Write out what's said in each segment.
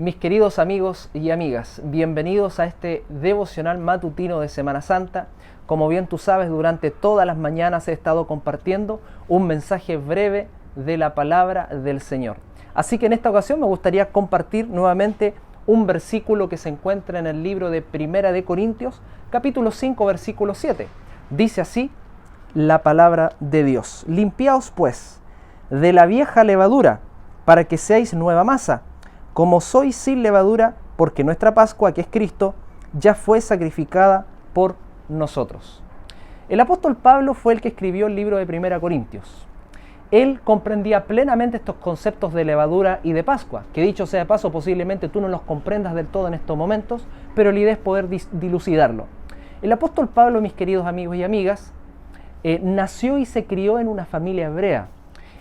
Mis queridos amigos y amigas, bienvenidos a este devocional matutino de Semana Santa. Como bien tú sabes, durante todas las mañanas he estado compartiendo un mensaje breve de la palabra del Señor. Así que en esta ocasión me gustaría compartir nuevamente un versículo que se encuentra en el libro de Primera de Corintios, capítulo 5, versículo 7. Dice así la palabra de Dios: Limpiaos pues de la vieja levadura, para que seáis nueva masa, como sois sin levadura, porque nuestra Pascua, que es Cristo, ya fue sacrificada por nosotros. El apóstol Pablo fue el que escribió el libro de Primera Corintios. Él comprendía plenamente estos conceptos de levadura y de Pascua, que dicho sea de paso, posiblemente tú no los comprendas del todo en estos momentos, pero la idea es poder dilucidarlo. El apóstol Pablo, mis queridos amigos y amigas, nació y se crió en una familia hebrea.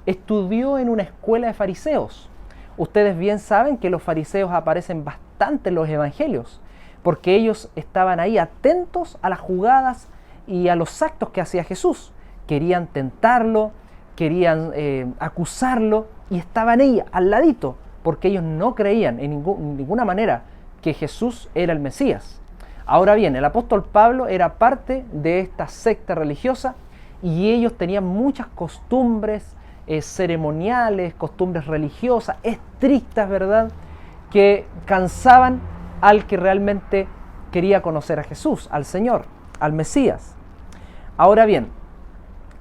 Estudió en una escuela de fariseos. Ustedes bien saben que los fariseos aparecen bastante en los evangelios, porque ellos estaban ahí atentos a las jugadas y a los actos que hacía Jesús. Querían tentarlo, querían acusarlo, y estaban ahí al ladito, porque ellos no creían en ninguna manera que Jesús era el Mesías. Ahora bien, el apóstol Pablo era parte de esta secta religiosa y ellos tenían muchas costumbres ceremoniales, costumbres religiosas, estrictas, ¿verdad?, que cansaban al que realmente quería conocer a Jesús, al Señor, al Mesías. Ahora bien,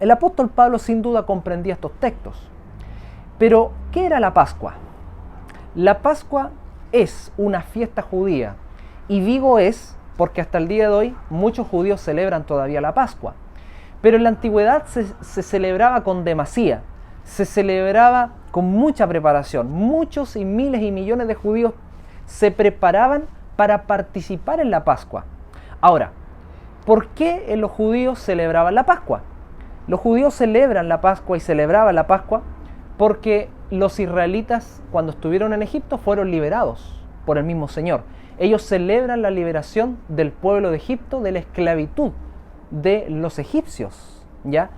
el apóstol Pablo sin duda comprendía estos textos. Pero, ¿qué era la Pascua? La Pascua es una fiesta judía, y digo es porque hasta el día de hoy muchos judíos celebran todavía la Pascua. Pero en la antigüedad se celebraba con demasía. Se celebraba con mucha preparación. Muchos y miles y millones de judíos se preparaban para participar en la Pascua. Ahora, ¿por qué los judíos celebraban la Pascua? Los judíos celebran la Pascua y celebraban la Pascua porque los israelitas, cuando estuvieron en Egipto, fueron liberados por el mismo Señor. Ellos celebran la liberación del pueblo de Egipto de la esclavitud de los egipcios, ¿ya?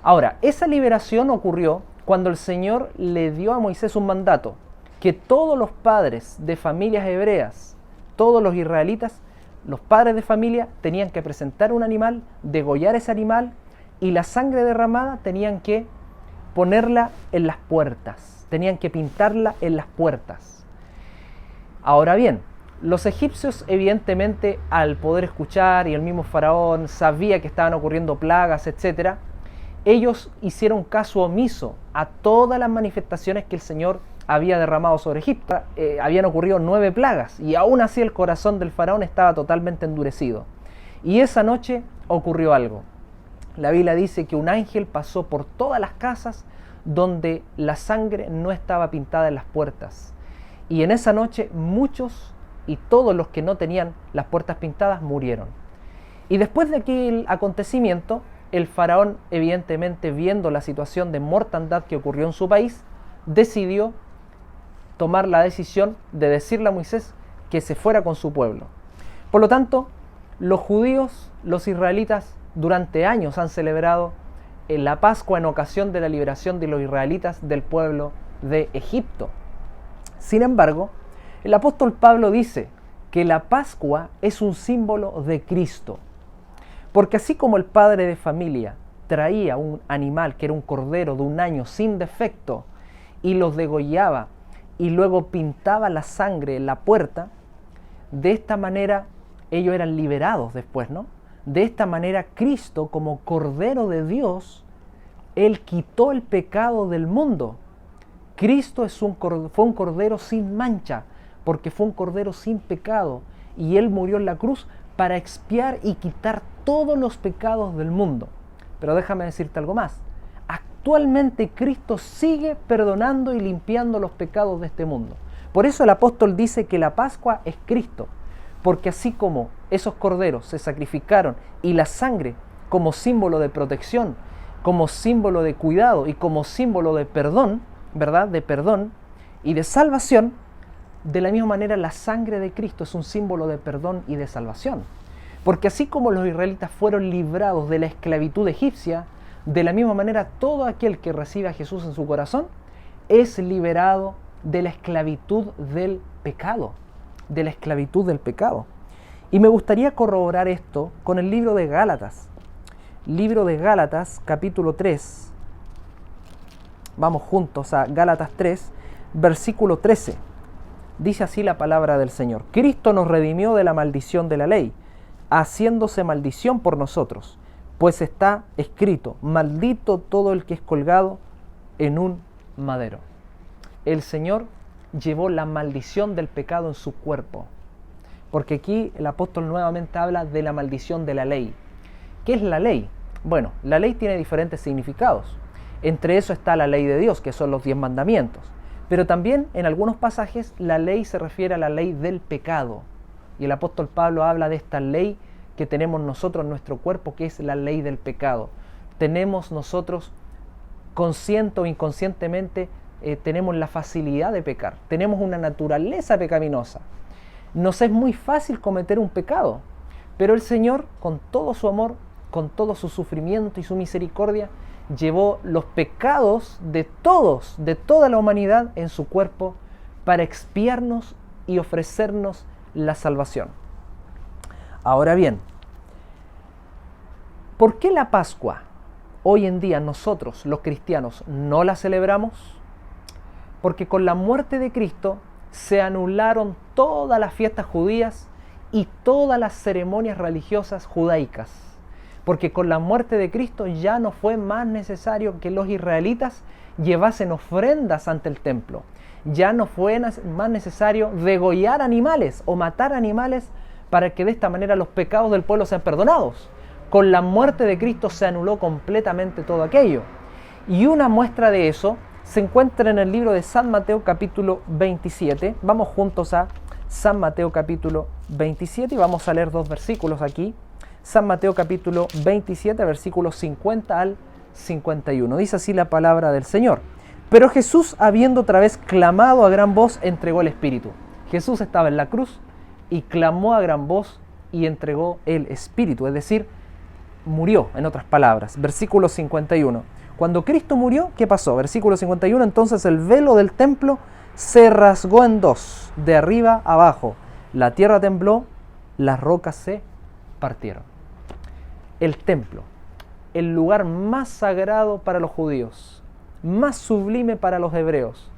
Ahora, esa liberación ocurrió cuando el Señor le dio a Moisés un mandato, que todos los padres de familias hebreas, todos los israelitas, los padres de familia, tenían que presentar un animal, degollar ese animal, y la sangre derramada tenían que ponerla en las puertas, tenían que pintarla en las puertas. Ahora bien, los egipcios evidentemente, al poder escuchar, y el mismo faraón sabía que estaban ocurriendo plagas, etc., ellos hicieron caso omiso a todas las manifestaciones que el Señor había derramado sobre Egipto. Habían ocurrido 9 plagas, y aún así el corazón del faraón estaba totalmente endurecido. Y esa noche ocurrió algo. La Biblia dice que un ángel pasó por todas las casas donde la sangre no estaba pintada en las puertas. Y en esa noche muchos y todos los que no tenían las puertas pintadas murieron. Y después de aquel acontecimiento, el faraón, evidentemente viendo la situación de mortandad que ocurrió en su país, decidió tomar la decisión de decirle a Moisés que se fuera con su pueblo. Por lo tanto, los judíos, los israelitas, durante años han celebrado la Pascua en ocasión de la liberación de los israelitas del pueblo de Egipto. Sin embargo, el apóstol Pablo dice que la Pascua es un símbolo de Cristo. Porque así como el padre de familia traía un animal que era un cordero de un año sin defecto y los degollaba y luego pintaba la sangre en la puerta, de esta manera ellos eran liberados después, ¿no? De esta manera Cristo, como Cordero de Dios, Él quitó el pecado del mundo. Cristo fue un cordero sin mancha, porque fue un cordero sin pecado, y Él murió en la cruz para expiar y quitar todos los pecados del mundo. Pero déjame decirte algo más. Actualmente Cristo sigue perdonando y limpiando los pecados de este mundo. Por eso el apóstol dice que la Pascua es Cristo, porque así como esos corderos se sacrificaron y la sangre como símbolo de protección, como símbolo de cuidado y como símbolo de perdón, ¿verdad?, de perdón y de salvación, de la misma manera la sangre de Cristo es un símbolo de perdón y de salvación. Porque así como los israelitas fueron librados de la esclavitud egipcia, de la misma manera todo aquel que recibe a Jesús en su corazón es liberado de la esclavitud del pecado, de la esclavitud del pecado. Y me gustaría corroborar esto con el libro de Gálatas. Libro de Gálatas, capítulo 3. Vamos juntos a Gálatas 3, versículo 13. Dice así la palabra del Señor. Cristo nos redimió de la maldición de la ley, haciéndose maldición por nosotros, pues está escrito, maldito todo el que es colgado en un madero. El Señor llevó la maldición del pecado en su cuerpo, porque aquí el apóstol nuevamente habla de la maldición de la ley. ¿Qué es la ley? Bueno, la ley tiene diferentes significados. Entre eso está la ley de Dios, que son los 10 mandamientos. Pero también en algunos pasajes la ley se refiere a la ley del pecado. Y el apóstol Pablo habla de esta ley que tenemos nosotros en nuestro cuerpo, que es la ley del pecado. Tenemos nosotros, consciente o inconscientemente, tenemos la facilidad de pecar. Tenemos una naturaleza pecaminosa. Nos es muy fácil cometer un pecado, pero el Señor, con todo su amor, con todo su sufrimiento y su misericordia, llevó los pecados de todos, de toda la humanidad en su cuerpo para expiarnos y ofrecernos la salvación. Ahora bien, ¿por qué la Pascua hoy en día nosotros, los cristianos, no la celebramos? Porque con la muerte de Cristo se anularon todas las fiestas judías y todas las ceremonias religiosas judaicas. Porque con la muerte de Cristo ya no fue más necesario que los israelitas llevasen ofrendas ante el templo. Ya no fue más necesario degollar animales o matar animales para que de esta manera los pecados del pueblo sean perdonados. Con la muerte de Cristo se anuló completamente todo aquello. Y una muestra de eso se encuentra en el libro de San Mateo capítulo 27. Vamos juntos a San Mateo capítulo 27 y vamos a leer 2 versículos aquí. San Mateo capítulo 27, versículos 50 al 51. Dice así la palabra del Señor. Pero Jesús, habiendo otra vez clamado a gran voz, entregó el Espíritu. Jesús estaba en la cruz y clamó a gran voz y entregó el Espíritu, es decir, murió, en otras palabras. Versículo 51. Cuando Cristo murió, ¿qué pasó? Versículo 51, entonces el velo del templo se rasgó en dos, de arriba a abajo. La tierra tembló, las rocas se partieron. El templo, el lugar más sagrado para los judíos, más sublime para los hebreos,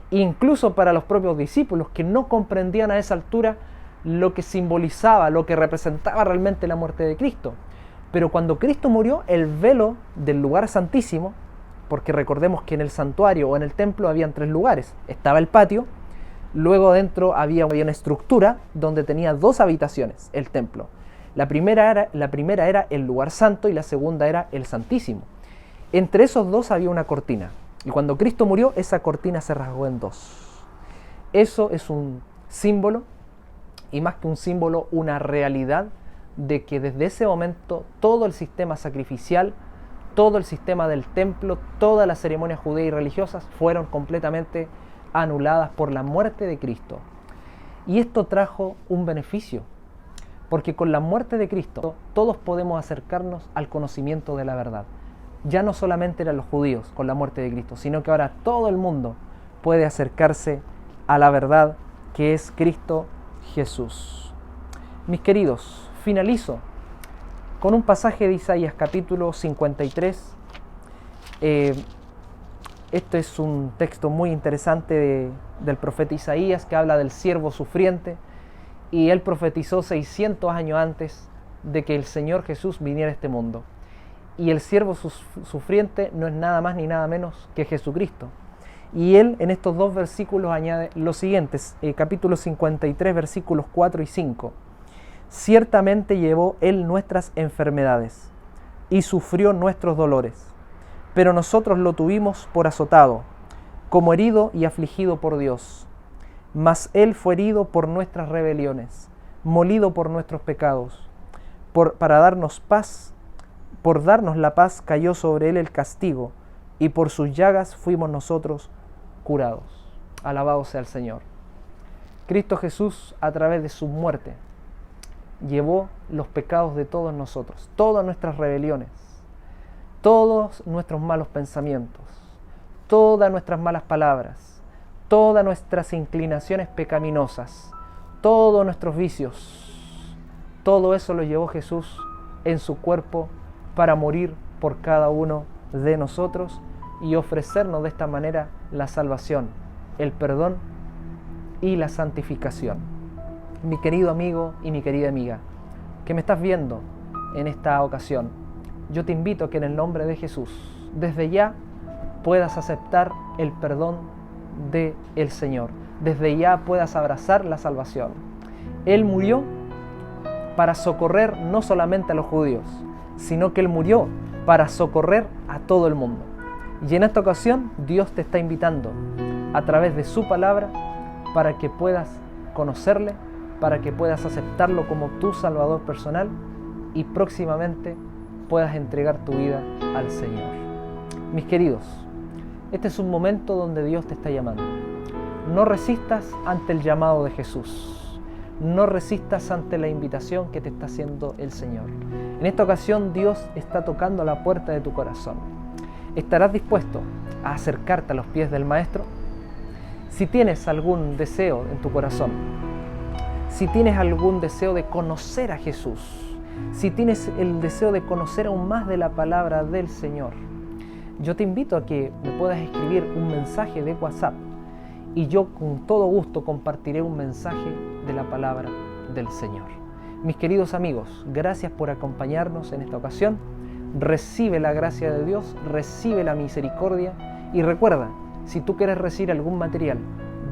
incluso para los propios discípulos que no comprendían a esa altura lo que simbolizaba, lo que representaba realmente la muerte de Cristo. Pero cuando Cristo murió, el velo del lugar santísimo, porque recordemos que en el santuario o en el templo habían 3 lugares, estaba el patio, luego dentro había una estructura donde tenía 2 habitaciones, el templo. La primera era el lugar santo y la segunda era el santísimo. Entre esos 2 había una cortina. Y cuando Cristo murió, esa cortina se rasgó en 2. Eso es un símbolo, y más que un símbolo, una realidad de que desde ese momento todo el sistema sacrificial, todo el sistema del templo, todas las ceremonias judías y religiosas fueron completamente anuladas por la muerte de Cristo. Y esto trajo un beneficio, porque con la muerte de Cristo todos podemos acercarnos al conocimiento de la verdad. Ya no solamente eran los judíos con la muerte de Cristo, sino que ahora todo el mundo puede acercarse a la verdad que es Cristo Jesús. Mis queridos, finalizo con un pasaje de Isaías capítulo 53. Este es un texto muy interesante del profeta Isaías que habla del siervo sufriente, y él profetizó 600 años antes de que el Señor Jesús viniera a este mundo. Y el siervo sufriente no es nada más ni nada menos que Jesucristo. Y él en estos 2 versículos añade los siguientes, capítulo 53, versículos 4 y 5. Ciertamente llevó él nuestras enfermedades y sufrió nuestros dolores, pero nosotros lo tuvimos por azotado, como herido y afligido por Dios. Mas él fue herido por nuestras rebeliones, molido por nuestros pecados. Para darnos paz, por darnos la paz cayó sobre él el castigo, y por sus llagas fuimos nosotros curados. Alabado sea el Señor. Cristo Jesús, a través de su muerte, llevó los pecados de todos nosotros, todas nuestras rebeliones, todos nuestros malos pensamientos, todas nuestras malas palabras, todas nuestras inclinaciones pecaminosas, todos nuestros vicios, todo eso lo llevó Jesús en su cuerpo para morir por cada uno de nosotros y ofrecernos de esta manera la salvación, el perdón y la santificación. Mi querido amigo y mi querida amiga, que me estás viendo en esta ocasión, yo te invito a que en el nombre de Jesús, desde ya puedas aceptar el perdón del Señor, desde ya puedas abrazar la salvación. Él murió para socorrer no solamente a los judíos, sino que Él murió para socorrer a todo el mundo. Y en esta ocasión Dios te está invitando a través de su palabra para que puedas conocerle, para que puedas aceptarlo como tu Salvador personal y próximamente puedas entregar tu vida al Señor. Mis queridos, este es un momento donde Dios te está llamando. No resistas ante el llamado de Jesús. No resistas ante la invitación que te está haciendo el Señor. En esta ocasión Dios está tocando a la puerta de tu corazón. ¿Estarás dispuesto a acercarte a los pies del Maestro? Si tienes algún deseo en tu corazón, si tienes algún deseo de conocer a Jesús, si tienes el deseo de conocer aún más de la palabra del Señor, yo te invito a que me puedas escribir un mensaje de WhatsApp y yo con todo gusto compartiré un mensaje de la palabra del Señor. Mis queridos amigos, gracias por acompañarnos en esta ocasión. Recibe la gracia de Dios, recibe la misericordia y recuerda, si tú quieres recibir algún material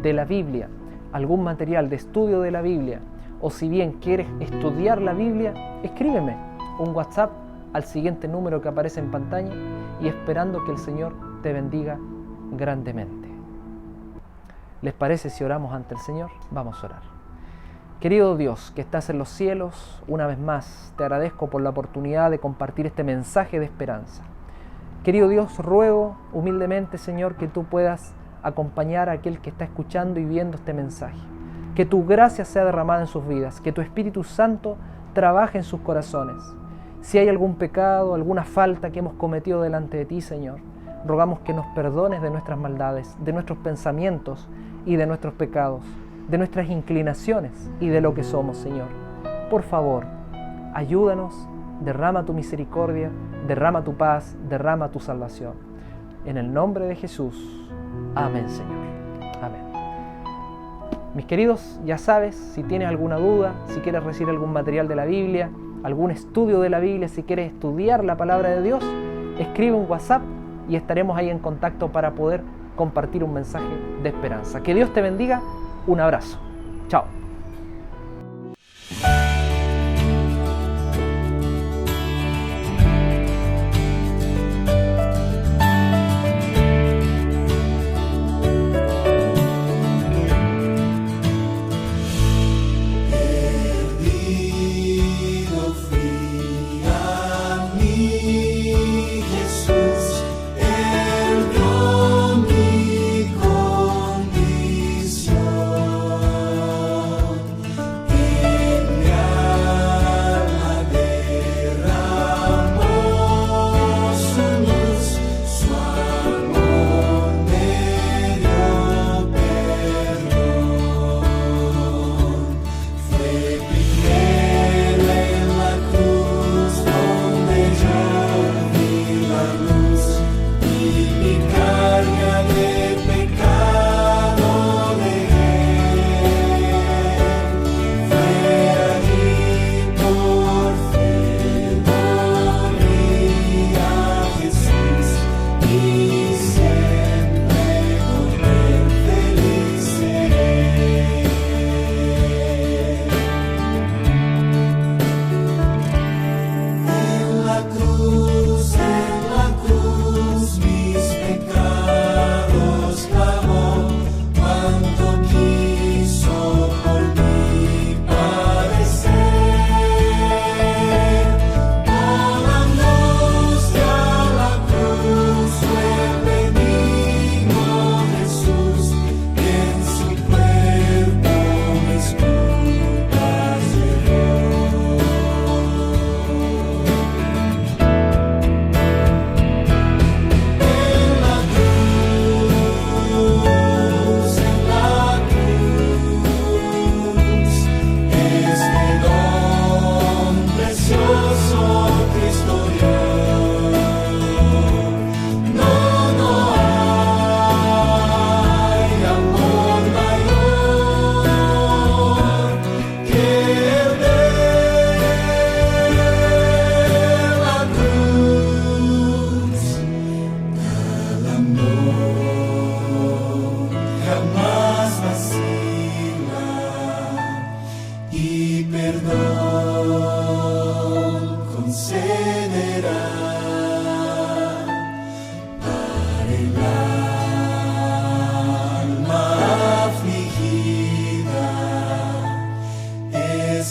de la Biblia, algún material de estudio de la Biblia, o si bien quieres estudiar la Biblia, escríbeme un WhatsApp al siguiente número que aparece en pantalla y esperando que el Señor te bendiga grandemente. ¿Les parece si oramos ante el Señor? Vamos a orar. Querido Dios, que estás en los cielos, una vez más te agradezco por la oportunidad de compartir este mensaje de esperanza. Querido Dios, ruego humildemente, Señor, que tú puedas acompañar a aquel que está escuchando y viendo este mensaje. Que tu gracia sea derramada en sus vidas, que tu Espíritu Santo trabaje en sus corazones. Si hay algún pecado, alguna falta que hemos cometido delante de ti, Señor, rogamos que nos perdones de nuestras maldades, de nuestros pensamientos y de nuestros pecados, de nuestras inclinaciones y de lo que somos, Señor. Por favor, ayúdanos, derrama tu misericordia, derrama tu paz, derrama tu salvación. En el nombre de Jesús. Amén, Señor. Amén. Mis queridos, ya sabes, si tienes alguna duda, si quieres recibir algún material de la Biblia, algún estudio de la Biblia, si quieres estudiar la palabra de Dios, escribe un WhatsApp y estaremos ahí en contacto para poder compartir un mensaje de esperanza. Que Dios te bendiga. Un abrazo. Chao.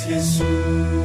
Jesús.